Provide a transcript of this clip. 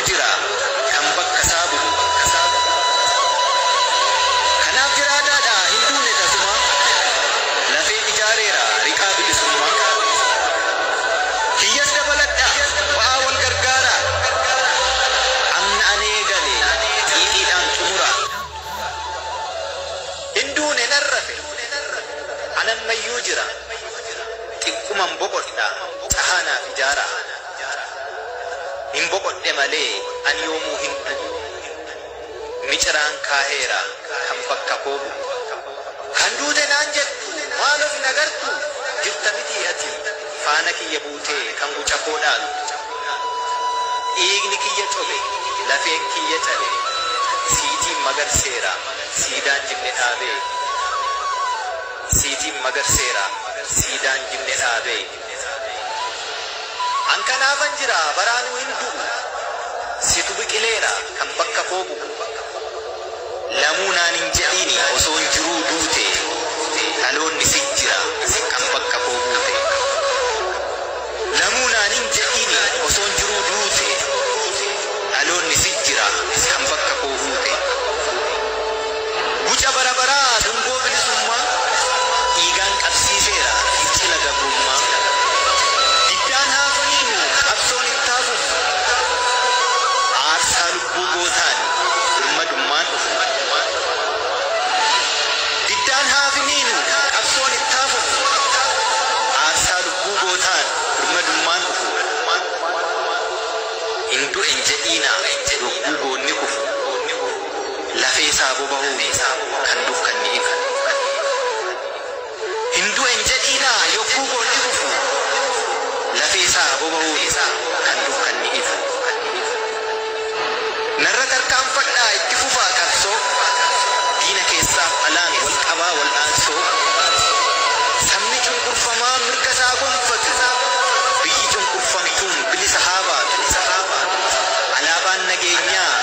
jira kan bakka saabu kanaaf jiraataadha hinduune tasuma lafee ijaareera riqaa bilisummaa kiyyas dabaladha waa wal gargaara amna anee galee xiixiidhaan xumura hinduune narrafe anammayyuu jira xiqqumman boqodha tahanaaf ijaara hin boqodhe malee ani yoomuu hin miciraan kaaheera kan bakka koobu kan duute naan jettu maalof hin agartu jirta miti ati faana kiyya buutee kan guca koo dhaalu dhiigni kiyya cobe lafeen kiyya cabe siitiin magarseera siidaan jimne dhaabee siitiin magarseera siidaan jimne dhaabee an kanaafan jira baraanuu hin du'u situ biqileera kan bakka koo bu'u lamuu naan hin jedhiini osoo hin jiruu duute dhaloonni si jira kan bakka koo buute lamuu naan hin jedhiini osoo hin jiruu duute dhaloonni si jira kan bakka koo buute guca barabaraa dungoo bilisummaa dhiigaan qabsiiseera fincila gabrummaa diddaan haafaniinu qabsoon ittaafuuf aarsaa lubbuu gootaan birmadummaan dhufu diddaan haafaniinu qabsoon ittaafuuf aarsaa lubbuu gootaan birmadummaan dhufu hin du'en jedhiina lubbuu goonni kufu lafee isaa boba'uu kan dukkanni ifu hin du'en jedhiina yogguu goonni kufu lafee isaa boba'uu kan dukkanni ifu narra tarkaanfadhaa itti fufaa qabsoo diina keessaaf alaan wal qabaa wal aansoo sabni cunqurfamaa mirga isaa gonfatu biyyi cunqurfamtuun bilisa haa baatu alaabaan nageenyaa